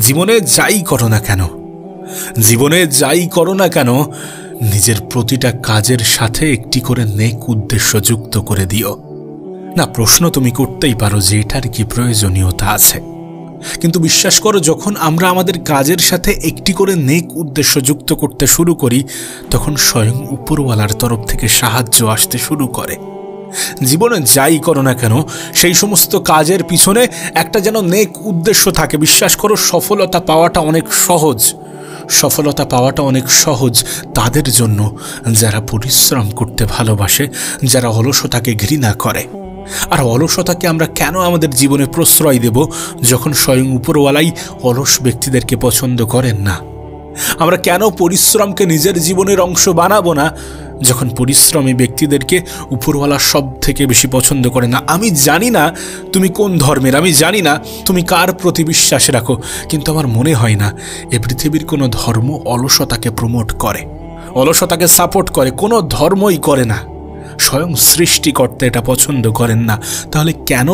জীবনে যাই করো না কেন, জীবনে যাই করো না কেন, নিজের প্রতিটা কাজের সাথে একটি করে নেক উদ্দেশ্য যুক্ত করে দিও। না, প্রশ্ন তুমি করতেই পারো যে এটার কি প্রয়োজনীয়তা আছে, কিন্তু বিশ্বাস করো, যখন আমরা আমাদের কাজের সাথে একটি করে নেক উদ্দেশ্য যুক্ত করতে শুরু করি, তখন স্বয়ং উপরওয়ালার তরফ থেকে সাহায্য আসতে শুরু করে। জীবনে যাই করো না কেন, সেই সমস্ত কাজের পিছনে একটা যেন নেক উদ্দেশ্য থাকে। বিশ্বাস করো, সফলতা পাওয়াটা অনেক সহজ। সফলতা পাওয়াটা অনেক সহজ তাদের জন্য যারা পরিশ্রম করতে ভালোবাসে, যারা অলসতাকে ঘৃণা করে। আর অলসতাকে আমরা কেন আমাদের জীবনে প্রশ্রয় দেব, যখন স্বয়ং উপরওয়ালাই অলস ব্যক্তিদেরকে পছন্দ করেন না? আমরা কেন পরিশ্রমকে নিজের জীবনের অংশ বানাবো না, যখন পরিশ্রমী ব্যক্তিদেরকে উপরওয়ালা সব থেকে বেশি পছন্দ করে না? আমি জানি না তুমি কোন ধর্মের, আমি জানি না তুমি কার প্রতি বিশ্বাস রাখো, কিন্তু আমার মনে হয় না এ পৃথিবীর কোনো ধর্ম অলসতাকে প্রমোট করে, অলসতাকে সাপোর্ট করে। কোনো ধর্মই করে না। স্বয়ং সৃষ্টিকর্তা এটা পছন্দ করেন না। তাহলে কেন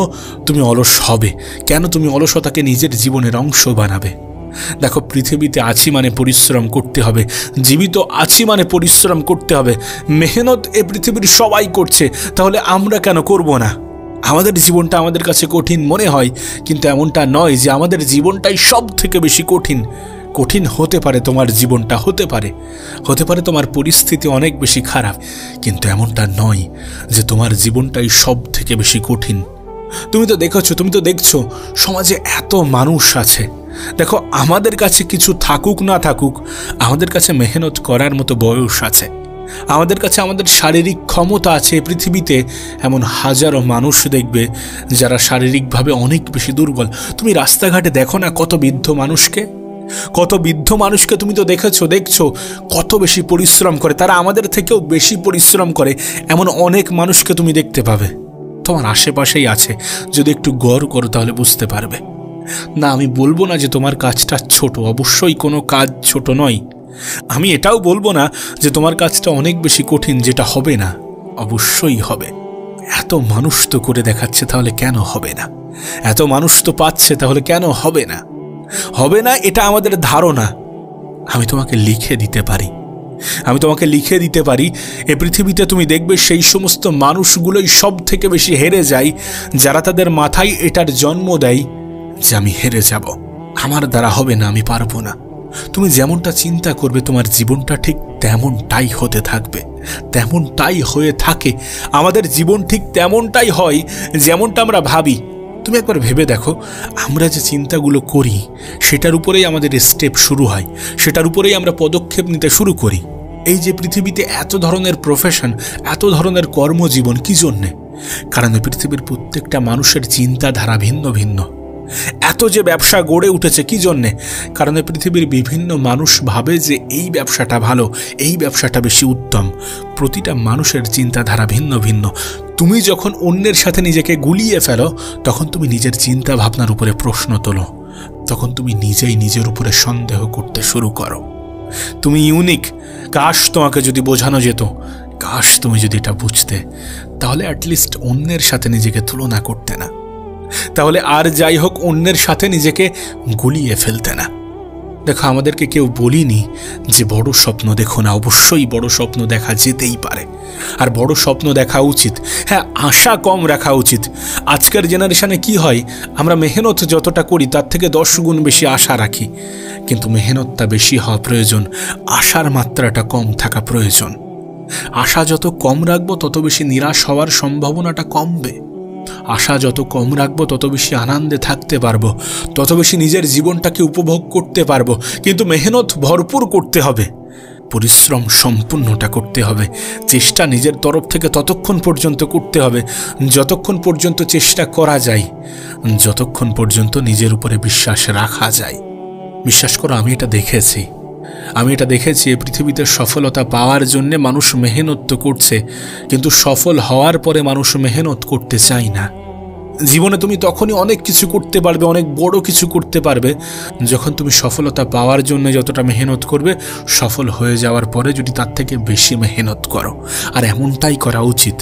তুমি অলস হবে? কেন তুমি অলসতাকে নিজের জীবনের অংশ বানাবে? দেখো, পৃথিবীতে আছি মানে পরিশ্রম করতে হবে, জীবিত আছি মানে পরিশ্রম করতে হবে। মেহনত এ পৃথিবীর সবাই করছে, তাহলে আমরা কেন করব না? আমাদের জীবনটা আমাদের কাছে কঠিন মনে হয়, কিন্তু এমনটা নয় যে আমাদের জীবনটাই সব থেকে বেশি কঠিন। কঠিন হতে পারে তোমার জীবনটা, হতে পারে তোমার পরিস্থিতি অনেক বেশি খারাপ, কিন্তু এমনটা নয় যে তোমার জীবনটাই সব থেকে বেশি কঠিন। তুমি তো দেখছো সমাজে এত মানুষ আছে। দেখো, আমাদের কাছে কিছু থাকুক না থাকুক, আমাদের কাছে মেহনত করার মতো বয়স আছে, আমাদের কাছে আমাদের শারীরিক ক্ষমতা আছে। পৃথিবীতে এমন হাজারো মানুষ দেখবে যারা শারীরিকভাবে অনেক বেশি দুর্বল। তুমি রাস্তাঘাটে দেখো না কত বৃদ্ধ মানুষকে তুমি তো দেখছো কত বেশি পরিশ্রম করে। তারা আমাদের থেকেও বেশি পরিশ্রম করে, এমন অনেক মানুষকে তুমি দেখতে পাবে। তোমার আশেপাশেই আছে, যদি একটু গড় করো তাহলে বুঝতে পারবে। না, আমি বলবো না যে তোমার কাজটা ছোট, অবশ্যই কোনো কাজ ছোট নয়। আমি এটাও বলবো না যে তোমার কাজটা অনেক বেশি কঠিন, যেটা হবে না, অবশ্যই হবে। এত মানুষ তো করে দেখাচ্ছে, তাহলে কেন হবে না? এত মানুষ তো পাচ্ছে, তাহলে কেন হবে না? হবে না এটা আমাদের ধারণা। আমি তোমাকে লিখে দিতে পারি, এ পৃথিবীতে তুমি দেখবে সেই সমস্ত মানুষগুলোই সব থেকে বেশি হেরে যায়, যারা তাদের মাথায় এটার জন্ম দেয় যে আমি হেরে যাব, আমার দ্বারা হবে না, আমি পারবো না। তুমি যেমনটা চিন্তা করবে তোমার জীবনটা ঠিক তেমনটাই হতে থাকবে, তেমনটাই হয়ে থাকে। আমাদের জীবন ঠিক তেমনটাই হয় যেমনটা আমরা ভাবি। তুমি একবার ভেবে দেখো, আমরা যে চিন্তাগুলো করি সেটার উপরেই আমাদের স্টেপ শুরু হয়, সেটার উপরেই আমরা পদক্ষেপ নিতে শুরু করি। এই যে পৃথিবীতে এত ধরনের প্রফেশন, এত ধরনের কর্মজীবন, কি জন্যে? কারণ পৃথিবীর প্রত্যেকটা মানুষের চিন্তাধারা ভিন্ন ভিন্ন। এত যে ব্যবসা গড়ে উঠেছে, কি জন্যে? কারণ পৃথিবীর বিভিন্ন মানুষ ভাবে যে এই ব্যবসাটা ভালো, এই ব্যবসাটা বেশি উত্তম। প্রতিটা মানুষের চিন্তাধারা ভিন্ন ভিন্ন। তুমি যখন অন্যের সাথে নিজেকে গুলিয়ে ফেলো, তখন তুমি নিজের চিন্তা ভাবনার উপরে প্রশ্ন তোলো, তখন তুমি নিজেই নিজের উপরে সন্দেহ করতে শুরু করো। তুমি ইউনিক। কাশ তোমাকে যদি বোঝানো যেত, কাশ তুমি যদি এটা বুঝতে, তাহলে অ্যাটলিস্ট অন্যের সাথে নিজেকে তুলনা করতে না, তাহলে আর যাই হোক অন্যের সাথে নিজেকে গুলিয়ে ফেলতে না। দেখো, আমাদেরকে কেউ বলিনি যে বড় স্বপ্ন দেখো না। অবশ্যই বড় স্বপ্ন দেখা যেতেই পারে, আর বড় স্বপ্ন দেখা উচিত। হ্যাঁ, আশা কম রাখা উচিত। আজকের জেনারেশনে কি হয়, আমরা মেহনত যতটা করি তার থেকে 10 গুণ বেশি আশা রাখি, কিন্তু মেহনতটা বেশি হওয়া প্রয়োজন, আশার মাত্রাটা কম থাকা প্রয়োজন। আশা যত কম রাখবো তত বেশি নিরাশ হওয়ার সম্ভাবনাটা কমবে। আশা যত কম রাখবো তত বেশি আনন্দে থাকতে পারবো, তত বেশি নিজের জীবনটাকে উপভোগ করতে পারবো। কিন্তু মেহনত ভরপুর করতে হবে, পরিশ্রম সম্পূর্ণটা করতে হবে, চেষ্টা নিজের তরফ থেকে ততক্ষণ পর্যন্ত করতে হবে যতক্ষণ পর্যন্ত চেষ্টা করা যায়, যতক্ষণ পর্যন্ত নিজের উপরে বিশ্বাস রাখা যায়। বিশ্বাস করো, আমি এটা দেখেছি পৃথিবীতে সফলতা পাওয়ার জন্য মানুষ মেহনত তো করছে, কিন্তু সফল হওয়ার পরে মানুষ মেহনত করতে চায় না। জীবনে তুমি তখনই অনেক কিছু করতে পারবে, অনেক বড় কিছু করতে পারবে, যখন তুমি সফলতা পাওয়ার জন্য যতটা মেহনত করবে, সফল হয়ে যাওয়ার পরে যদি তার থেকে বেশি মেহনত করো। আর এমনটাই করা উচিত।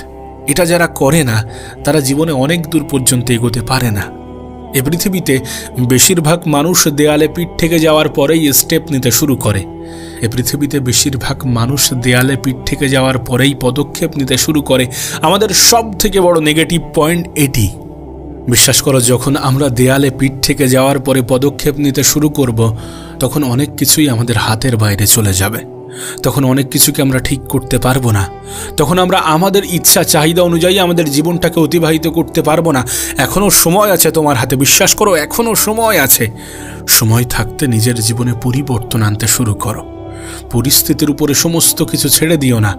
এটা যারা করে না তারা জীবনে অনেক দূর পর্যন্ত এগোতে পারে না। এ পৃথিবীতে বেশিরভাগ মানুষ দেয়ালে পিঠ থেকে যাওয়ার পরেই স্টেপ নিতে শুরু করে। এ পৃথিবীতে বেশিরভাগ মানুষ দেয়ালে পিঠ থেকে যাওয়ার পরেই পদক্ষেপ নিতে শুরু করে। আমাদের সব থেকে বড় নেগেটিভ পয়েন্ট এটি। বিশ্বাস করো, যখন আমরা দেয়ালে পিঠ থেকে যাওয়ার পরে পদক্ষেপ নিতে শুরু করব, তখন অনেক কিছুই আমাদের হাতের বাইরে চলে যাবে। তখন অনেক কিছুকে আমরা ঠিক করতে পারবো না। তখন আমরা আমাদের ইচ্ছা চাহিদা অনুযায়ী আমাদের জীবনটাকে অতিবাহিত করতে পারবো না। এখনও সময় আছে তোমার হাতে, বিশ্বাস করো, এখনও সময় আছে। সময় থাকতে নিজের জীবনে পরিবর্তন আনতে শুরু করো। পরিস্থিতির উপরে সমস্ত কিছু ছেড়ে দিও না।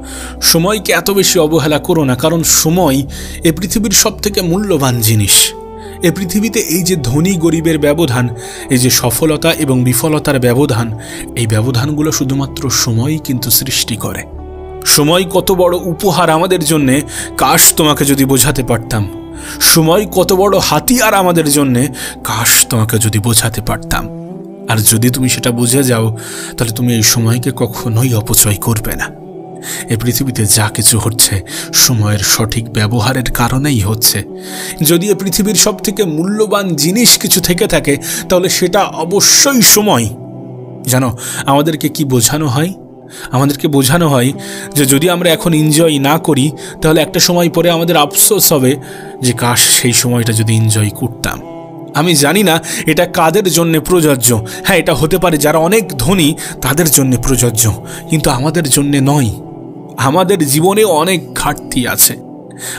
সময়কে এত বেশি অবহেলা করো না, কারণ সময় এ পৃথিবীর সবথেকে মূল্যবান জিনিস। এ পৃথিবীতে এই যে ধনী গরিবের ব্যবধান, এই যে সফলতা এবং বিফলতার ব্যবধান, এই ব্যবধানগুলো শুধুমাত্র সময়ই কিন্তু সৃষ্টি করে। সময় কত বড় উপহার আমাদের জন্যে, কাশ তোমাকে যদি বোঝাতে পারতাম। সময় কত বড় হাতিয়ার আমাদের জন্যে, কাশ তোমাকে যদি বোঝাতে পারতাম। আর যদি তুমি সেটা বুঝে যাও, তাহলে তুমি এই সময়কে কখনোই অপচয় করবে না। এ পৃথিবীতে যা কিছু হচ্ছে সময়ের সঠিক ব্যবহারের কারণেই হচ্ছে। যদি এ পৃথিবীর সবথেকে মূল্যবান জিনিস কিছু থেকে থাকে, তাহলে সেটা অবশ্যই সময়। জানো আমাদেরকে কি বোঝানো হয়? আমাদেরকে বোঝানো হয় যে যদি আমরা এখন এনজয় না করি, তাহলে একটা সময় পরে আমাদের আফসোস হবে যে কাশ সেই সময়টা যদি এনজয় করতাম। আমি জানি না এটা কাদের জন্য প্রযোজ্য। হ্যাঁ, এটা হতে পারে যারা অনেক ধনী তাদের জন্য প্রযোজ্য, কিন্তু আমাদের জন্য নয়। আমাদের জীবনে অনেক ঘাটতি আছে।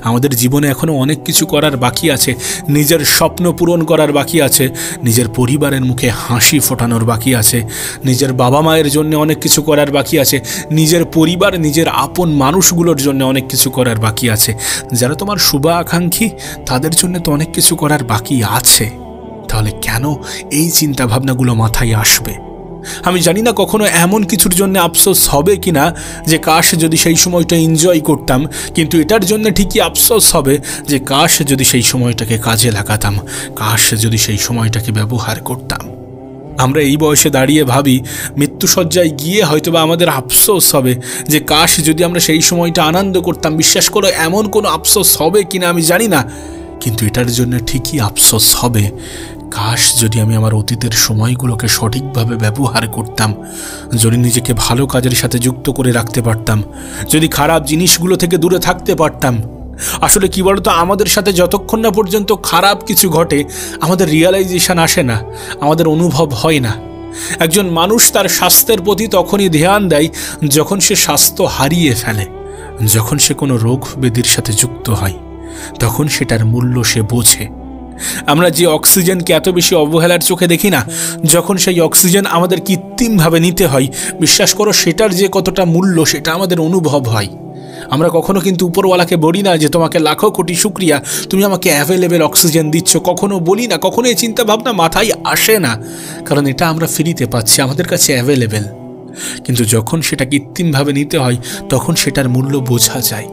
আমাদের জীবনে এখনও অনেক কিছু করার বাকি আছে। নিজের স্বপ্ন পূরণ করার বাকি আছে, নিজের পরিবারের মুখে হাসি ফোটানোর বাকি আছে, নিজের বাবা মায়ের জন্য অনেক কিছু করার বাকি আছে, নিজের পরিবার, নিজের আপন মানুষগুলোর জন্য অনেক কিছু করার বাকি আছে। যারা তোমার শুভ আকাঙ্ক্ষী, তাদের জন্য তো অনেক কিছু করার বাকি আছে। তাহলে কেন এই চিন্তা ভাবনাগুলো মাথায় আসবে? আমি জানি না কখনো এমন কিছুর জন্য আফসোস হবে কিনা যে কাশ যদি সেই সময়টা এনজয় করতাম, কিন্তু এটার জন্য ঠিকই আফসোস হবে যে কাশ যদি সেই সময়টাকে কাজে লাগাতাম, কাশ যদি সেই সময়টাকে ব্যবহার করতাম। আমরা এই বয়সে দাঁড়িয়ে ভাবি, মৃত্যুসজ্জায় গিয়ে হয়তোবা আমাদের আফসোস হবে যে কাশ যদি আমরা সেই সময়টা আনন্দ করতাম। বিশ্বাস করো, এমন কোনো আফসোস হবে কিনা আমি জানি না, কিন্তু এটার জন্য ঠিকই আফসোস হবে কাশ যদি আমি আমার অতীতের সময়গুলোকে সঠিকভাবে ব্যবহার করতাম, যদি নিজেকে ভালো কাজের সাথে যুক্ত করে রাখতে পারতাম, যদি খারাপ জিনিসগুলো থেকে দূরে থাকতে পারতাম। আসলে কি বলতো, আমাদের সাথে যতক্ষণ না পর্যন্ত খারাপ কিছু ঘটে আমাদের রিয়ালাইজেশন আসে না, আমাদের অনুভব হয় না। একজন মানুষ তার স্বাস্থ্যের প্রতি তখনই ধ্যান দেয় যখন সে স্বাস্থ্য হারিয়ে ফেলে, যখন সে কোনো রোগ ব্যাধির সাথে যুক্ত হয়, তখন সেটার মূল্য সে বোঝে। আমরা যে অক্সিজেনকে এত বেশি অবহেলার চোখে দেখি না, যখন সেই অক্সিজেন আমাদের কৃত্রিমভাবে নিতে হয়, বিশ্বাস করো সেটার যে কতটা মূল্য সেটা আমাদের অনুভব হয়। আমরা কখনো কিন্তু উপরওয়ালাকে বলি না যে তোমাকে লাখো কোটি শুক্রিয়া, তুমি আমাকে অ্যাভেলেবেল অক্সিজেন দিচ্ছ, কখনো বলি না, কখনো এই চিন্তা ভাবনা মাথায় আসে না, কারণ এটা আমরা ফ্রিতে পাচ্ছি, আমাদের কাছে অ্যাভেলেবেল। কিন্তু যখন সেটা কৃত্রিমভাবে নিতে হয়, তখন সেটার মূল্য বোঝা যায়।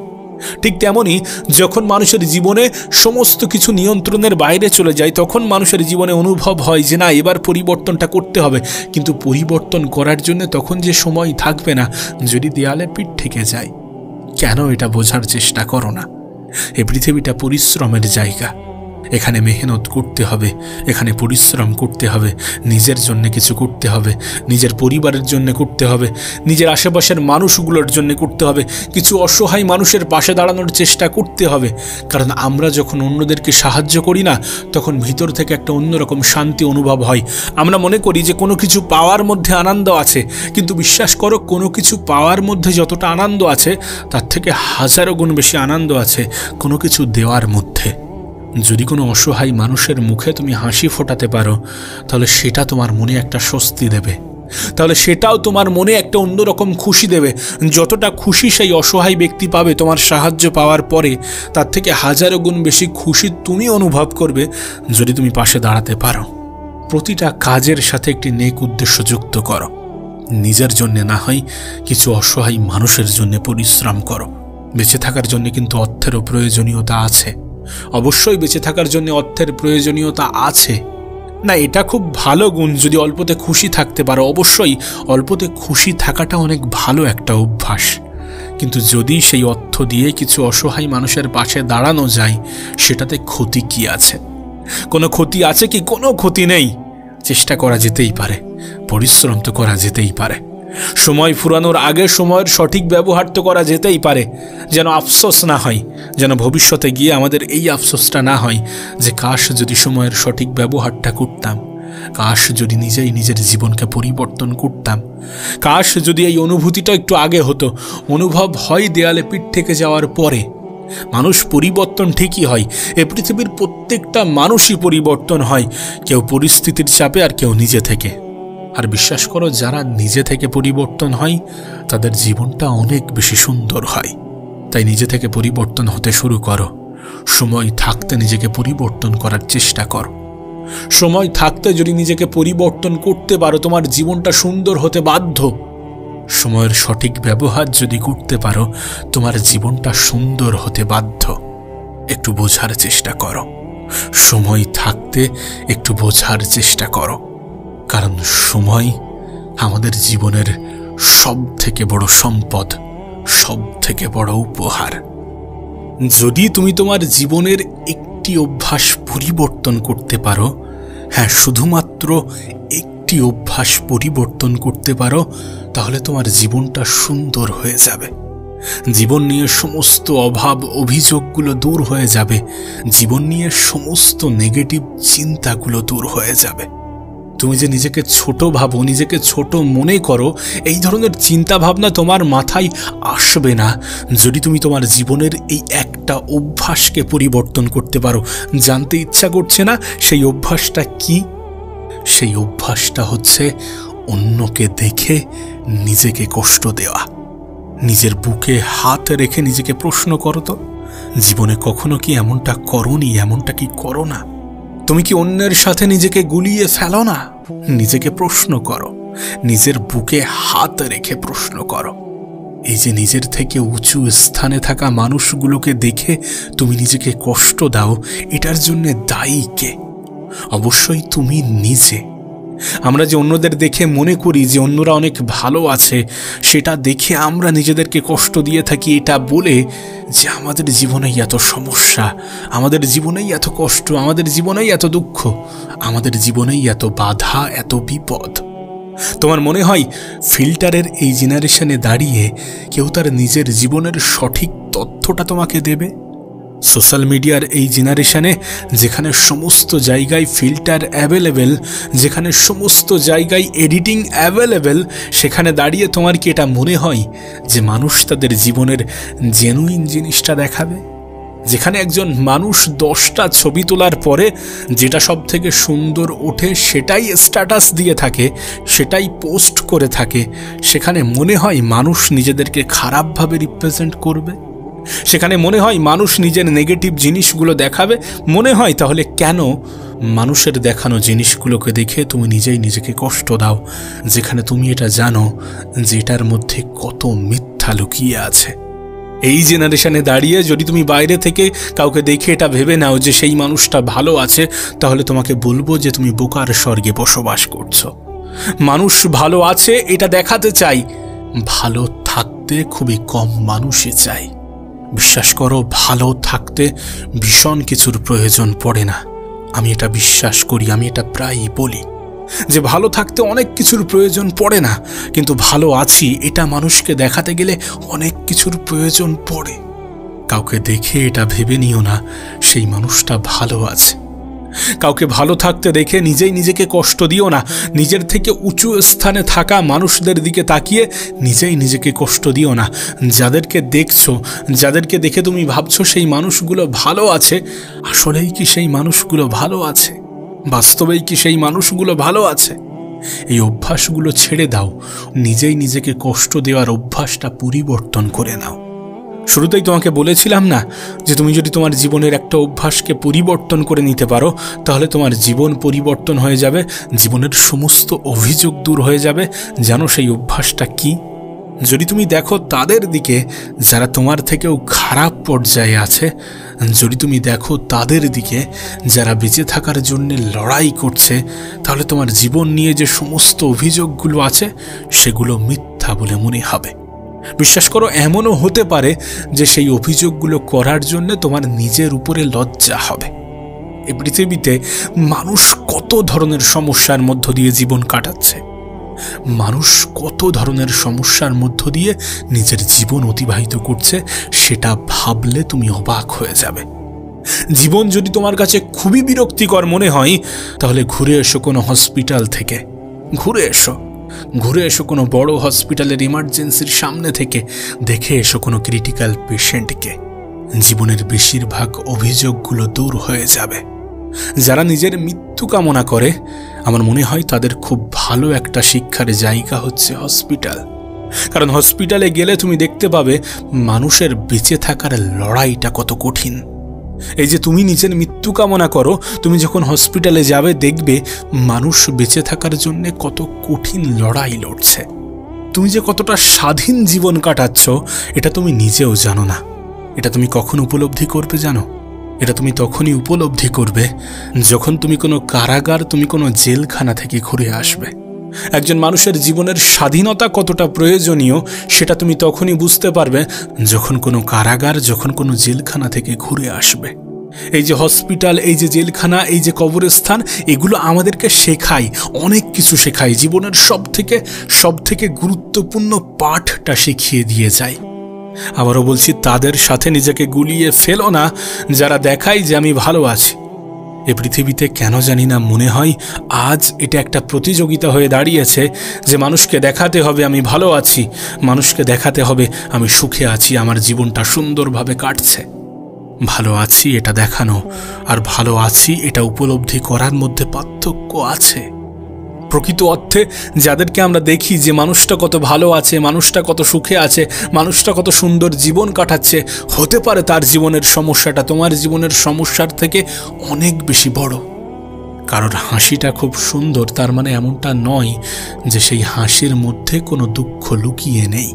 ঠিক তেমনই যখন মানুষের জীবনে সমস্ত কিছু নিয়ন্ত্রণের বাইরে চলে যায়, তখন মানুষের জীবনে অনুভব হয় যে না, এবার পরিবর্তনটা করতে হবে। কিন্তু পরিবর্তন করার জন্য তখন যে সময় থাকবে না, যদি দেয়ালে পিঠ থেকে যায়। কেন এটা বোঝার চেষ্টা করো না? এই পৃথিবীটা পরিশ্রমের জায়গা। এখানে মেহনত করতে হবে, এখানে পরিশ্রম করতে হবে, নিজের জন্য কিছু করতে হবে, নিজের পরিবারের জন্য করতে হবে, নিজের আশেপাশের মানুষগুলোর জন্য করতে হবে, কিছু অসহায় মানুষের পাশে দাঁড়ানোর চেষ্টা করতে হবে। কারণ আমরা যখন অন্যদেরকে সাহায্য করি না, তখন ভিতর থেকে একটা অন্যরকম শান্তি অনুভব হয়। আমরা মনে করি যে কোনো কিছু পাওয়ার মধ্যে আনন্দ আছে, কিন্তু বিশ্বাস করো, কোনো কিছু পাওয়ার মধ্যে যতটা আনন্দ আছে, তার থেকে হাজারো গুণ বেশি আনন্দ আছে কোনো কিছু দেওয়ার মধ্যে। যদি কোনো অসহায় মানুষের মুখে তুমি হাসি ফোটাতে পারো, তাহলে সেটা তোমার মনে একটা স্বস্তি দেবে, তাহলে সেটাও তোমার মনে একটা অন্যরকম খুশি দেবে। যতটা খুশি সেই অসহায় ব্যক্তি পাবে তোমার সাহায্য পাওয়ার পরে, তার থেকে হাজারো গুণ বেশি খুশি তুমি অনুভব করবে যদি তুমি পাশে দাঁড়াতে পারো। প্রতিটা কাজের সাথে একটি নেক উদ্দেশ্য যুক্ত করো। নিজের জন্য না হয় কিছু অসহায় মানুষের জন্য পরিশ্রম করো। বেঁচে থাকার জন্য কিন্তু অর্থেরও প্রয়োজনীয়তা আছে, অবশ্যই বেঁচে থাকার জন্য অর্থের প্রয়োজনীয়তা আছে। না, এটা খুব ভালো গুণ যদি অল্পতে খুশি থাকতে পারো। অবশ্যই অল্পতে খুশি থাকাটা অনেক ভালো একটা অভ্যাস, কিন্তু যদি সেই অর্থ দিয়ে কিছু অসহায় মানুষের পাশে দাঁড়ানো যায়, সেটাতে ক্ষতি কি আছে? কোনো ক্ষতি আছে কি? কোনো ক্ষতি নেই। চেষ্টা করা যেতেই পারে, পরিশ্রম তো করা যেতেই পারে, সময় ফুরানোর আগে সময়ের সঠিক ব্যবহার তো করা যেতেই পারে, যেন আফসোস না হয়, যেন ভবিষ্যতে গিয়ে আমাদের এই আফসোসটা না হয় যে কাশ যদি সময়ের সঠিক ব্যবহারটা করতাম, কাশ যদি নিজেই নিজের জীবনকে পরিবর্তন করতাম, কাশ যদি এই অনুভূতিটা একটু আগে হতো। অনুভব হয় দেয়ালে পিঠ থেকে যাওয়ার পরে। মানুষ পরিবর্তন ঠিকই হয়, এ পৃথিবীর প্রত্যেকটা মানুষই পরিবর্তন হয়, কেউ পরিস্থিতির চাপে আর কেউ নিজে থেকে। আর বিশ্বাস করো, যারা নিজে থেকে পরিবর্তন হয় তাদের জীবনটা অনেক বেশি সুন্দর হয়। তাই নিজে থেকে পরিবর্তন হতে শুরু করো। সময় থাকতে নিজেকে পরিবর্তন করার চেষ্টা করো। সময় থাকতে যদি নিজেকে পরিবর্তন করতে পারো, তোমার জীবনটা সুন্দর হতে বাধ্য। সময়ের সঠিক ব্যবহার যদি করতে পারো, তোমার জীবনটা সুন্দর হতে বাধ্য। একটু বোঝার চেষ্টা করো, সময় থাকতে একটু বোঝার চেষ্টা করো, কারণ সময় আমাদের জীবনের সব থেকে বড় সম্পদ, সব থেকে বড় উপহার। যদি তুমি তোমার জীবনের একটি অভ্যাস পরিবর্তন করতে পারো, হ্যাঁ, শুধুমাত্র একটি অভ্যাস পরিবর্তন করতে পারো, তাহলে তোমার জীবনটা সুন্দর হয়ে যাবে। জীবন নিয়ে সমস্ত অভাব অভিযোগগুলো দূর হয়ে যাবে, জীবন নিয়ে সমস্ত নেগেটিভ চিন্তাগুলো দূর হয়ে যাবে। তুমি যে নিজেকে ছোট ভাবো, নিজেকে ছোট মনে করো, এই ধরনের চিন্তা ভাবনা তোমার মাথায় আসবে না যদি তুমি তোমার জীবনের এই একটা অভ্যাসকে পরিবর্তন করতে পারো। জানতে ইচ্ছা করছে না সেই অভ্যাসটা কি? সেই অভ্যাসটা হচ্ছে অন্যকে দেখে নিজেকে কষ্ট দেওয়া। নিজের বুকে হাত রেখে নিজেকে প্রশ্ন করো তো, জীবনে কখনো কি এমনটা করোনি? এমনটা কি করো না? তুমি কি অন্যের সাথে নিজেকে গুলিয়ে ফেলো না? নিজেকে প্রশ্ন করো, নিজের বুকে হাত রেখে প্রশ্ন করো। এই যে নিজের থেকে উঁচু স্থানে থাকা মানুষগুলোকে দেখে তুমি নিজেকে কষ্ট দাও, এটার জন্য দায়ী কে? অবশ্যই তুমি নিজে। আমরা যে অন্যদের দেখে মনে করি যে অন্যরা অনেক ভালো আছে, সেটা দেখে আমরা নিজেদেরকে কষ্ট দিয়ে থাকি, এটা বলে যে আমাদের জীবনেই এত সমস্যা, আমাদের জীবনেই এত কষ্ট, আমাদের জীবনেই এত দুঃখ, আমাদের জীবনেই এত বাধা, এত বিপদ। তোমার মনে হয় ফিল্টারের এই জেনারেশনে দাঁড়িয়ে কেউ তার নিজের জীবনের সঠিক তথ্যটা তোমাকে দেবে? সোশ্যাল মিডিয়ার এই জেনারেশনে যেখানে সমস্ত জায়গায় ফিল্টার অ্যাভেলেবেল, যেখানে সমস্ত জায়গায় এডিটিং অ্যাভেলেবেল, সেখানে দাঁড়িয়ে তোমার কি এটা মনে হয় যে মানুষ তাদের জীবনের জেনুইন জিনিসটা দেখাবে? যেখানে একজন মানুষ 10টা ছবি তোলার পরে যেটা সব থেকে সুন্দর ওঠে সেটাই স্ট্যাটাস দিয়ে থাকে, সেটাই পোস্ট করে থাকে, সেখানে মনে হয় মানুষ নিজেদেরকে খারাপভাবে রিপ্রেজেন্ট করবে? সেখানে মনে হয় মানুষ নিজের নেগেটিভ জিনিসগুলো দেখাবে? মনে হয় তাহলে কেন মানুষের দেখানো জিনিসগুলোকে দেখে তুমি নিজেই নিজেকে কষ্ট দাও, যেখানে তুমি এটা জানো যে এটার মধ্যে কত মিথ্যা লুকিয়ে আছে? এই জেনারেশনে দাঁড়িয়ে যদি তুমি বাইরে থেকে কাউকে দেখে এটা ভেবে নাও যে সেই মানুষটা ভালো আছে, তাহলে তোমাকে বলবো যে তুমি বোকার স্বর্গে বসবাস করছো। মানুষ ভালো আছে এটা দেখাতে চাই, ভালো থাকতে খুবই কম মানুষই চাই। বিশ্বাস করো, ভালো থাকতে ভীষণ কিছুর প্রয়োজন পড়ে না। আমি এটা বিশ্বাস করি, আমি এটা প্রায়ই বলি যে ভালো থাকতে অনেক কিছুর প্রয়োজন পড়ে না, কিন্তু ভালো আছি এটা মানুষকে দেখাতে গেলে অনেক কিছুর প্রয়োজন পড়ে। কাউকে দেখে এটা ভেবে নিও না সেই মানুষটা ভালো আছে। কাউকে ভালো থাকতে দেখে নিজেই নিজেকে কষ্ট দিও না। নিজের থেকে উঁচু স্থানে থাকা মানুষদের দিকে তাকিয়ে নিজেই নিজেকে কষ্ট দিও না। যাদেরকে দেখছো, যাদেরকে দেখে তুমি ভাবছো সেই মানুষগুলো ভালো আছে, আসলেই কি সেই মানুষগুলো ভালো আছে? বাস্তবেই কি সেই মানুষগুলো ভালো আছে? এই অভ্যাসগুলো ছেড়ে দাও, নিজেই নিজেকে কষ্ট দেওয়ার অভ্যাসটা পরিবর্তন করে নাও। শুরুতেই তোমাকে বলেছিলাম না যে তুমি যদি তোমার জীবনের একটা অভ্যাসকে পরিবর্তন করে নিতে পারো, তাহলে তোমার জীবন পরিবর্তন হয়ে যাবে, জীবনের সমস্ত অভিযোগ দূর হয়ে যাবে। জানো সেই অভ্যাসটা কি? যদি তুমি দেখো তাদের দিকে যারা তোমার থেকেও খারাপ পর্যায়ে আছে, যদি তুমি দেখো তাদের দিকে যারা বেঁচে থাকার জন্য লড়াই করছে, তাহলে তোমার জীবন নিয়ে যে সমস্ত অভিযোগগুলো আছে সেগুলো মিথ্যা বলে মনে হবে। বিশ্বাস করো, এমনও হতে পারে যে সেই অভিযোগগুলো করার জন্য তোমার নিজের উপরে লজ্জা হবে। এই পৃথিবীতে মানুষ কত ধরনের সমস্যার মধ্য দিয়ে জীবন কাটাচ্ছে, মানুষ কত ধরনের সমস্যার মধ্য দিয়ে নিজের জীবন অতিবাহিত করছে, সেটা ভাবলে তুমি অবাক হয়ে যাবে। জীবন যদি তোমার কাছে খুবই বিরক্তিকর মনে হয়, তাহলে ঘুরে এসো কোনো হসপিটাল থেকে, ঘুরে এসো কোনো বড় হসপিটালের ইমার্জেন্সির সামনে থেকে, দেখে এসো কোনো ক্রিটিক্যাল পেশেন্টকে। জীবনের বেশিরভাগ অভিযোগগুলো দূর হয়ে যাবে। যারা নিজের মৃত্যু কামনা করে, আমার মনে হয় তাদের খুব ভালো একটা শিক্ষার জায়গা হচ্ছে হসপিটাল। কারণ হসপিটালে গেলে তুমি দেখতে পাবে মানুষের বেঁচে থাকার লড়াইটা কত কঠিন। এই যে তুমি নিজের মৃত্যু কামনা করো, তুমি যখন হসপিটালে যাবে দেখবে মানুষ বেঁচে থাকার জন্য কত কঠিন লড়াই লড়ছে। তুমি যে কতটা স্বাধীন জীবন কাটাচ্ছ এটা তুমি নিজেও জানো না। এটা তুমি কখন উপলব্ধি করবে জানো? এটা তুমি তখনই উপলব্ধি করবে যখন তুমি কোনো কারাগার, তুমি কোনো জেলখানা থেকে ঘুরে আসবে। একজন মানুষের জীবনের স্বাধীনতা কতটা প্রয়োজনীয় সেটা তুমি তখনই বুঝতে পারবে যখন কোনো কারাগার, যখন কোনো জেলখানা থেকে ঘুরে আসবে। এই যে হসপিটাল, এই যে জেলখানা, এই যে কবরস্থান, এগুলো আমাদেরকে শেখায়, অনেক কিছু শেখায়। জীবনের সব থেকে গুরুত্বপূর্ণ পাঠটা শিখিয়ে দিয়ে যায়। আবারও বলছি, তাদের সাথে নিজেকে গুলিয়ে ফেলো না যারা দেখায় যে আমি ভালো আছি। এ পৃথিবীতে কেন জানি না মনে হয় আজ এটা একটা প্রতিযোগিতা হয়ে দাঁড়িয়েছে যে মানুষকে দেখাতে হবে আমি ভালো আছি, মানুষকে দেখাতে হবে আমি সুখে আছি, আমার জীবনটা সুন্দরভাবে কাটছে। ভালো আছি এটা দেখানো আর ভালো আছি এটা উপলব্ধি করার মধ্যে পার্থক্য আছে। প্রকৃত অর্থে যাদেরকে আমরা দেখি যে মানুষটা কত ভালো আছে, মানুষটা কত সুখে আছে, মানুষটা কত সুন্দর জীবন কাটাচ্ছে, হতে পারে তার জীবনের সমস্যাটা তোমার জীবনের সমস্যার থেকে অনেক বেশি বড়। কারোর হাসিটা খুব সুন্দর তার মানে এমনটা নয় যে সেই হাসির মধ্যে কোনো দুঃখ লুকিয়ে নেই।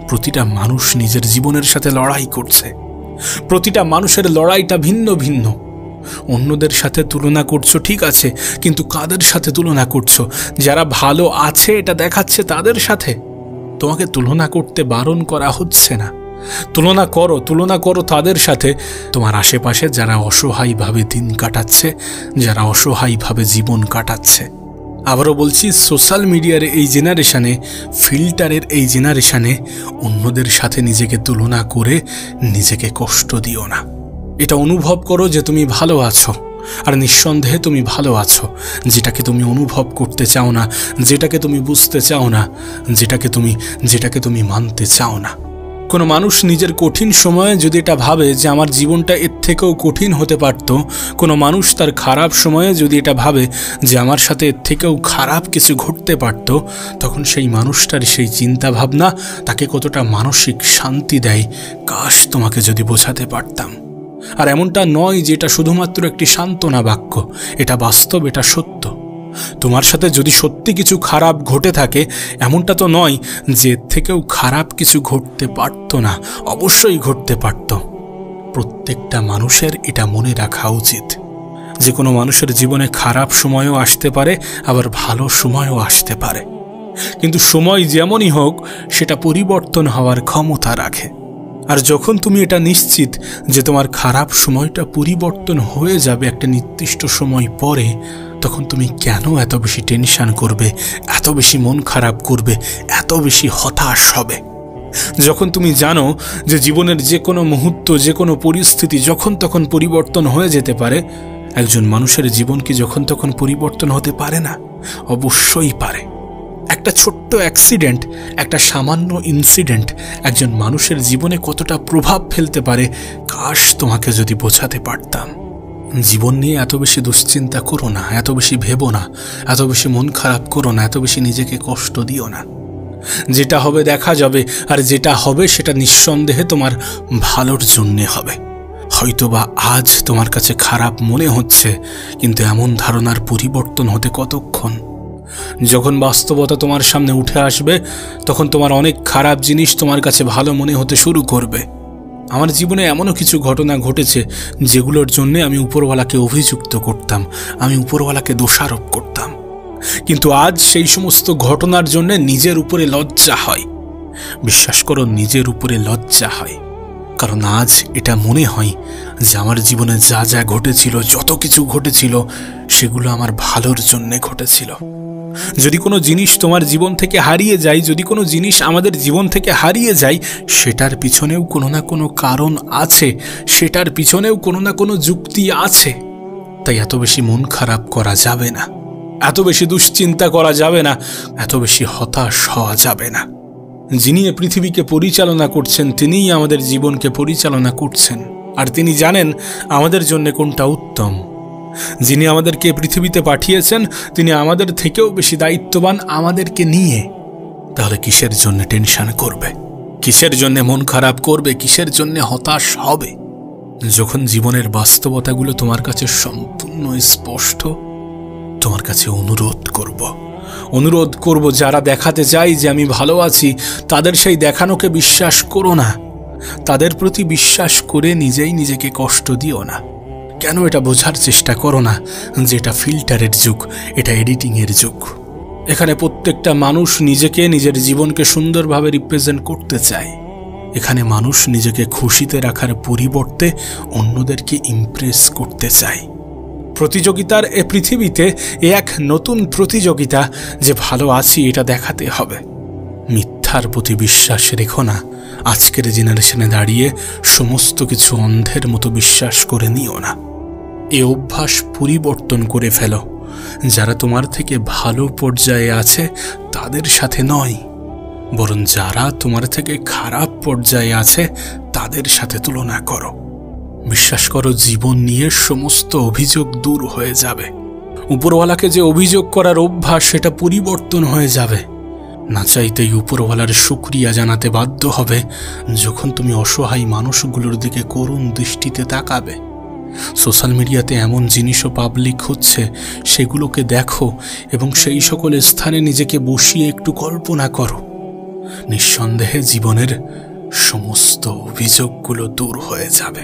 প্রতিটা মানুষ নিজের জীবনের সাথে লড়াই করছে, প্রতিটা মানুষের লড়াইটা ভিন্ন ভিন্ন। অন্যদের সাথে তুলনা করছো ঠিক আছে, কিন্তু কাদের সাথে তুলনা করছো? যারা ভালো আছে এটা দেখাচ্ছে তাদের সাথে। তোমাকে তুলনা করতে বারণ করা হচ্ছে না। তুলনা করো তাদের সাথে, তোমার আশেপাশে যারা অসহায়ভাবে দিন কাটাচ্ছে, যারা অসহায়ভাবে জীবন কাটাচ্ছে। আবারও বলছি, সোশ্যাল মিডিয়ার এই জেনারেশনে, ফিল্টারের এই জেনারেশনে অন্যদের সাথে নিজেকে তুলনা করে নিজেকে কষ্ট দিও না। এটা অনুভব করো যে তুমি ভালো আছো, আর নিঃসন্দেহে তুমি ভালো আছো। যেটাকে তুমি অনুভব করতে চাও না, যেটাকে তুমি বুঝতে চাও না, যেটাকে তুমি মানতে চাও না। কোনো মানুষ নিজের কঠিন সময়ে যদি এটা ভাবে যে আমার জীবনটা এর থেকেও কঠিন হতে পারত, কোনো মানুষ তার খারাপ সময়ে যদি এটা ভাবে যে আমার সাথে এর থেকেও খারাপ কিছু ঘটতে পারত, তখন সেই মানুষটার সেই চিন্তা ভাবনা তাকে কতটা মানসিক শান্তি দেয়, কাশ তোমাকে যদি বোঝাতে পারতাম। আর এমনটা নয় যে এটা শুধুমাত্র একটি সান্ত্বনা বাক্য, এটা বাস্তব, এটা সত্য। তোমার সাথে যদি সত্যি কিছু খারাপ ঘটে থাকে, এমনটা তো নয় যে এর থেকেও খারাপ কিছু ঘটতে পারত না, অবশ্যই ঘটতে পারত। প্রত্যেকটা মানুষের এটা মনে রাখা উচিত যে কোনো মানুষের জীবনে খারাপ সময়ও আসতে পারে, আবার ভালো সময়ও আসতে পারে। কিন্তু সময় যেমনই হোক সেটা পরিবর্তন হওয়ার ক্ষমতা রাখে। আর যখন তুমি এটা নিশ্চিত যে তোমার খারাপ সময়টা পরিবর্তন হয়ে যাবে একটা নির্দিষ্ট সময় পরে, তখন তুমি কেন এত বেশি টেনশন করবে, এত বেশি মন খারাপ করবে, এত বেশি হতাশ হবে? যখন তুমি জানো যে জীবনের যে কোনো মুহূর্ত, যে কোনো পরিস্থিতি যখন তখন পরিবর্তন হয়ে যেতে পারে। একজন মানুষের জীবন কি যখন তখন পরিবর্তন হতে পারে না? অবশ্যই পারে। একটা ছোট্ট অ্যাক্সিডেন্ট, একটা সামান্য ইনসিডেন্ট একজন মানুষের জীবনে কতটা প্রভাব ফেলতে পারে, কাশ তোমাকে যদি বোঝাতে পারতাম। জীবন নিয়ে এত বেশি দুশ্চিন্তা করো না, এত বেশি ভেবো না, এত বেশি মন খারাপ করো না, এত বেশি নিজেকে কষ্ট দিও না। যেটা হবে দেখা যাবে, আর যেটা হবে সেটা নিঃসন্দেহে তোমার ভালোর জন্যে হবে। হয়তোবা আজ তোমার কাছে খারাপ মনে হচ্ছে, কিন্তু এমন ধারণার পরিবর্তন হতে কতক্ষণ? যখন বাস্তবতা তোমার সামনে উঠে আসবে, তখন তোমার অনেক খারাপ জিনিস তোমার কাছে ভালো মনে হতে শুরু করবে। আমার জীবনে এমনও কিছু ঘটনা ঘটেছে যেগুলোর জন্য আমি উপরওয়ালাকে অভিযুক্ত করতাম, আমি উপরওয়ালাকে দোষারোপ করতাম। কিন্তু আজ সেই সমস্ত ঘটনার জন্য নিজের উপরে লজ্জা হয়। বিশ্বাস করো, নিজের উপরে লজ্জা হয়। কারণ আজ এটা মনে হয় যে আমার জীবনে যা যা ঘটেছিল, যত কিছু ঘটেছিল, সেগুলো আমার ভালোর জন্যে ঘটেছিল। যদি কোনো জিনিস তোমার জীবন থেকে হারিয়ে যায়, যদি কোনো জিনিস আমাদের জীবন থেকে হারিয়ে যায়, সেটার পিছনেও কোনো না কোনো কারণ আছে, সেটার পিছনেও কোনো না কোনো যুক্তি আছে। তাই এত বেশি মন খারাপ করা যাবে না, এত বেশি দুশ্চিন্তা করা যাবে না, এত বেশি হতাশ হওয়া যাবে না। যিনি এ পৃথিবীকে পরিচালনা করছেন তিনিই আমাদের জীবনকে পরিচালনা করছেন, আর তিনি জানেন আমাদের জন্য কোনটা উত্তম। যিনি আমাদেরকে পৃথিবীতে পাঠিয়েছেন তিনি আমাদের থেকেও বেশি দায়িত্ববান আমাদেরকে নিয়ে। তাহলে কিসের জন্য টেনশন করবে, কিসের জন্য মন খারাপ করবে, কিসের জন্য হতাশ হবে? যখন জীবনের বাস্তবতাগুলো তোমার কাছে সম্পূর্ণ স্পষ্ট, তোমার কাছে অনুরোধ করব যারা দেখাতে চাই যে আমি ভালো আছি, তাদের সেই দেখানোকে বিশ্বাস করো না। তাদের প্রতি বিশ্বাস করে নিজেই নিজেকে কষ্ট দিও না। কেন এটা বোঝার চেষ্টা করো না যে এটা ফিল্টারের যুগ, এটা এডিটিংয়ের যুগ। এখানে প্রত্যেকটা মানুষ নিজেকে, নিজের জীবনকে সুন্দরভাবে রিপ্রেজেন্ট করতে চায়। এখানে মানুষ নিজেকে খুশিতে রাখার পরিবর্তে অন্যদেরকে ইমপ্রেস করতে চায়। প্রতিযোগিতার এ পৃথিবীতে এক নতুন প্রতিযোগিতা যে ভালো আছি এটা দেখাতে হবে। মিথ্যার প্রতি বিশ্বাস রেখো না। আজকের জেনারেশনে দাঁড়িয়ে সমস্ত কিছু অন্ধের মতো বিশ্বাস করে নিও না। এ অভ্যাস পরিবর্তন করে ফেলো। যারা তোমার থেকে ভালো পর্যায়ে আছে তাদের সাথে নয়, বরং যারা তোমার থেকে খারাপ পর্যায়ে আছে তাদের সাথে তুলনা করো। বিশ্বাস করো, জীবন নিয়ে সমস্ত অভিযোগ দূর হয়ে যাবে। উপরওয়ালাকে যে অভিযোগ করার অভ্যাস সেটা পরিবর্তন হয়ে যাবে। না চাইতেই উপরওয়ালার শুকরিয়া জানাতে বাধ্য হবে যখন তুমি অসহায় মানুষগুলোর দিকে করুণ দৃষ্টিতে তাকাবে। সোশ্যাল মিডিয়াতে এমন জিনিসও পাবলিক হচ্ছে, সেগুলোকে দেখো এবং সেই সকল স্থানে নিজেকে বসিয়ে একটু কল্পনা করো। নিঃসন্দেহে জীবনের সমস্ত অভিযোগগুলো দূর হয়ে যাবে।